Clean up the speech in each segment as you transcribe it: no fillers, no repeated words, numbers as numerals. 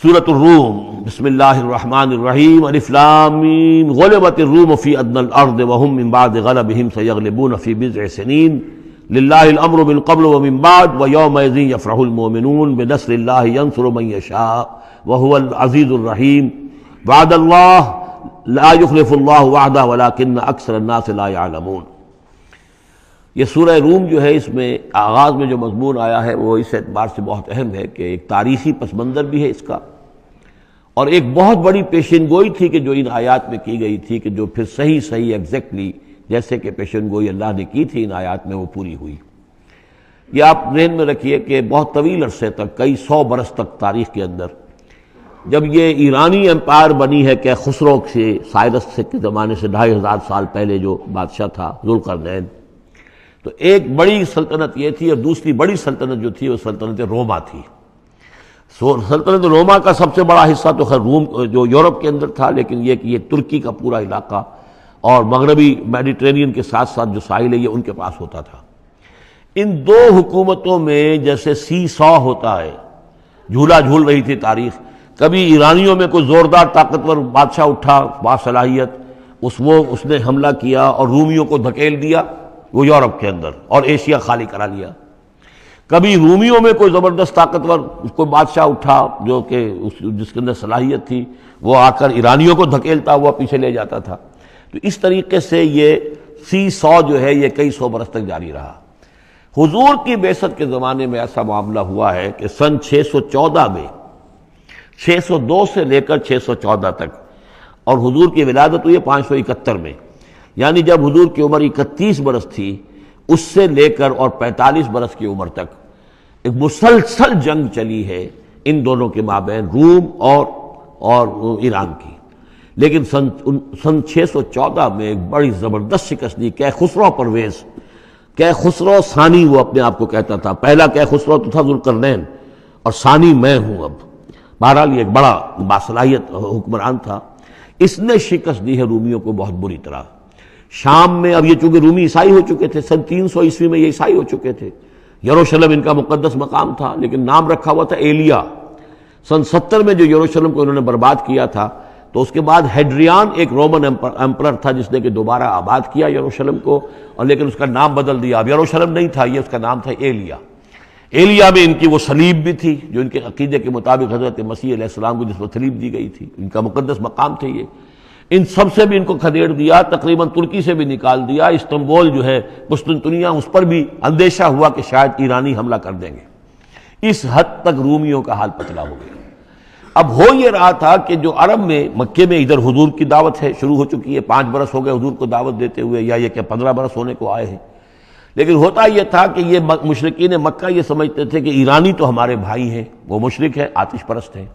سورۃ الروم، بسم اللہ الرحمن الرحیم، الف لام میم، غلبت الروم فی ادنی الارض وهم من بعد غلبهم سیغلبون فی بضع سنین للہ الامر من قبل ومن بعد ویومئذ یفرح المؤمنون بنصر اللہ ینصر من یشاء وهو العزیز الرحیم وعد اللہ لا یخلف اللہ وعدہ ولکن اکثر الناس لا یعلمون۔ یہ سورہ روم جو ہے، اس میں آغاز میں جو مضمون آیا ہے وہ اس اعتبار سے بہت اہم ہے کہ ایک تاریخی پس منظر بھی ہے اس کا، اور ایک بہت بڑی پیشن گوئی تھی کہ جو ان آیات میں کی گئی تھی کہ جو پھر صحیح ایگزیکٹلی جیسے کہ پیشن گوئی اللہ نے کی تھی ان آیات میں وہ پوری ہوئی۔ یہ آپ ذہن میں رکھیے کہ بہت طویل عرصے تک، کئی 100 برس تک تاریخ کے اندر، جب یہ ایرانی امپائر بنی ہے کہ خسرو سے، سائرس کے زمانے سے 2500 سال پہلے جو بادشاہ تھا ذوالقرنین، تو ایک بڑی سلطنت یہ تھی، اور دوسری بڑی سلطنت جو تھی وہ سلطنت روما تھی۔ سلطنت روما کا سب سے بڑا حصہ تو خیر روم جو یورپ کے اندر تھا، لیکن یہ کہ یہ ترکی کا پورا علاقہ اور مغربی میڈیٹرینین کے ساتھ ساتھ جو ساحل ہے یہ ان کے پاس ہوتا تھا۔ ان دو حکومتوں میں جیسے سی سو ہوتا ہے، جھولا جھول رہی تھی تاریخ۔ کبھی ایرانیوں میں کوئی زوردار طاقتور بادشاہ اٹھا باصلاحیت، اس نے حملہ کیا اور رومیوں کو دھکیل دیا وہ یورپ کے اندر اور ایشیا خالی کرا لیا۔ کبھی رومیوں میں کوئی زبردست طاقتور کوئی بادشاہ اٹھا جو کہ جس کے اندر صلاحیت تھی، وہ آ کر ایرانیوں کو دھکیلتا ہوا پیچھے لے جاتا تھا۔ تو اس طریقے سے یہ سی 100 جو ہے یہ کئی 100 برس تک جاری رہا۔ حضور کی بعثت کے زمانے میں ایسا معاملہ ہوا ہے کہ سن 614 میں، 602 سے لے کر 614 تک، اور حضور کی ولادت ہوئی 571 میں، یعنی جب حضور کی عمر 31 برس تھی، اس سے لے کر اور 45 برس کی عمر تک ایک مسلسل جنگ چلی ہے ان دونوں کے مابین، روم اور ایران کی۔ لیکن سن 614 میں ایک بڑی زبردست شکست دی کیخسرو پرویز، کیخسرو ثانی وہ اپنے آپ کو کہتا تھا، پہلا کیخسرو تو تھا ذوالقرنین اور ثانی میں ہوں اب۔ بہرحال یہ ایک بڑا باصلاحیت حکمران تھا، اس نے شکست دی ہے رومیوں کو بہت بری طرح۔ شام میں، اب یہ چونکہ رومی عیسائی ہو چکے تھے، سن 300 عیسوی میں یہ عیسائی ہو چکے تھے، یروشلم ان کا مقدس مقام تھا، لیکن نام رکھا ہوا تھا ایلیا۔ سن 70 میں جو یروشلم کو انہوں نے برباد کیا تھا، تو اس کے بعد ہیڈریان ایک رومن امپرر تھا جس نے کہ دوبارہ آباد کیا یروشلم کو، اور لیکن اس کا نام بدل دیا، اب یروشلم نہیں تھا، یہ اس کا نام تھا ایلیا۔ ایلیا میں ان کی وہ صلیب بھی تھی جو ان کے عقیدے کے مطابق حضرت مسیح علیہ السلام کو جس پر صلیب دی گئی تھی، ان کا مقدس مقام تھے یہ۔ ان سب سے بھی ان کو کھدیڑ دیا، تقریباً ترکی سے بھی نکال دیا، استنبول جو ہے قسطنطنیہ، اس پر بھی اندیشہ ہوا کہ شاید ایرانی حملہ کر دیں گے۔ اس حد تک رومیوں کا حال پتلا ہو گیا۔ اب ہو یہ رہا تھا کہ جو عرب میں، مکے میں ادھر حضور کی دعوت ہے، شروع ہو چکی ہے، 5 برس ہو گئے حضور کو دعوت دیتے ہوئے، یا یہ کہ 15 برس ہونے کو آئے ہیں، لیکن ہوتا یہ تھا کہ یہ مشرکین مکہ یہ سمجھتے تھے کہ ایرانی تو ہمارے بھائی ہیں، وہ مشرک ہیں، آتش پرست ہیں،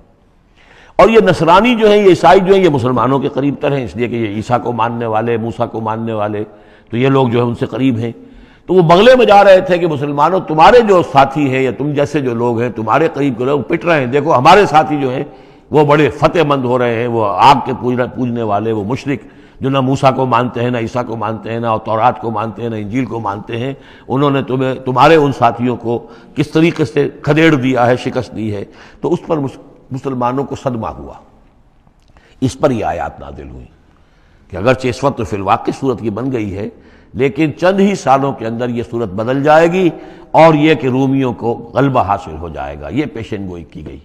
اور یہ نصرانی جو ہیں، یہ عیسائی جو ہیں، یہ مسلمانوں کے قریب تر ہیں، اس لیے کہ یہ عیسیٰ کو ماننے والے، موسیٰ کو ماننے والے، تو یہ لوگ جو ہیں ان سے قریب ہیں۔ تو وہ بغلے میں جا رہے تھے کہ مسلمانوں، تمہارے جو ساتھی ہیں یا تم جیسے جو لوگ ہیں، تمہارے قریب کے لوگ پٹ رہے ہیں، دیکھو ہمارے ساتھی جو ہیں وہ بڑے فتح مند ہو رہے ہیں، وہ آگ کے پوجنے والے، وہ مشرک جو نہ موسیٰ کو مانتے ہیں، نہ عیسیٰ کو مانتے ہیں، نہ تورات کو مانتے ہیں، نہ انجیل کو مانتے ہیں، انہوں نے تمہارے ان ساتھیوں کو کس طریقے سے کھدیڑ دیا ہے، شکست دی ہے۔ تو اس پر مسلمانوں کو صدمہ ہوا، اس پر یہ آیات نازل ہوئی کہ اگرچہ اس وقت تو فی الواقع صورت کی بن گئی ہے، لیکن چند ہی سالوں کے اندر یہ صورت بدل جائے گی، اور یہ کہ رومیوں کو غلبہ حاصل ہو جائے گا، یہ پیشن گوئی کی گئی۔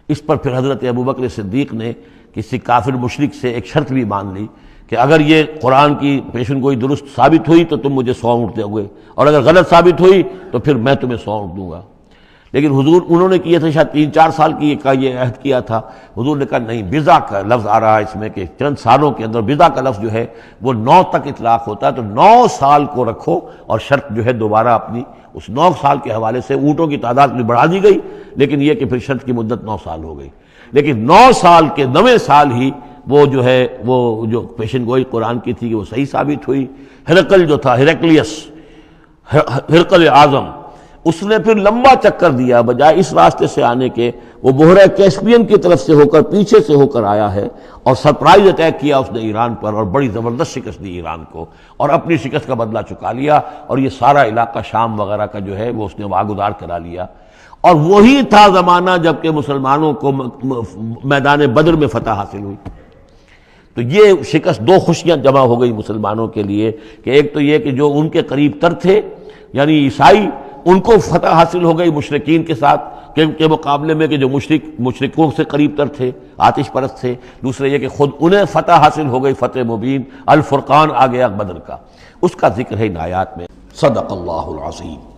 اس پر پھر حضرت ابوبکر صدیق نے کسی کافر مشرک سے ایک شرط بھی مان لی کہ اگر یہ قرآن کی پیشن گوئی درست ثابت ہوئی تو تم مجھے 100 اونٹ دو گے، اور اگر غلط ثابت ہوئی تو پھر میں تمہیں 100 اونٹ دوں گا۔ لیکن حضور انہوں نے کیا تھا، شاید 3-4 سال کی کا یہ عہد کیا تھا، حضور نے کہا نہیں، بضع کا لفظ آ رہا ہے اس میں کہ چند سالوں کے اندر، بضع کا لفظ جو ہے وہ 9 تک اطلاق ہوتا ہے، تو 9 سال کو رکھو، اور شرط جو ہے دوبارہ اپنی اس 9 سال کے حوالے سے اونٹوں کی تعداد بھی بڑھا دی گئی، لیکن یہ کہ پھر شرط کی مدت 9 سال ہو گئی۔ لیکن 9 سال کے 9ویں سال ہی وہ جو ہے وہ جو پیشن گوئی قرآن کی تھی کہ وہ صحیح ثابت ہوئی۔ ہرقل جو تھا، ہرقل اعظم، اس نے پھر لمبا چکر دیا، بجائے اس راستے سے آنے کے وہ بحیرہ کیسپین کی طرف سے ہو کر، پیچھے سے ہو کر آیا ہے، اور سرپرائز اٹیک کیا اس نے ایران پر، اور بڑی زبردست شکست دی ایران کو، اور اپنی شکست کا بدلہ چکا لیا، اور یہ سارا علاقہ شام وغیرہ کا جو ہے وہ اس نے واگزار کرا لیا۔ اور وہی تھا زمانہ جب کہ مسلمانوں کو میدان بدر میں فتح حاصل ہوئی. تو یہ شکست دو خوشیاں جمع ہو گئی مسلمانوں کے لیے کہ ایک تو یہ کہ جو ان کے قریب تر تھے یعنی عیسائی ان کو فتح حاصل ہو گئی مشرکین کے ساتھ کے مقابلے میں کہ جو مشرکوں سے قریب تر تھے آتش پرست تھے. دوسرے یہ کہ خود انہیں فتح حاصل ہو گئی فتح مبین الفرقان آ گیا بدر کا. اس کا ذکر ہے ان آیات میں. صدق اللہ العظیم.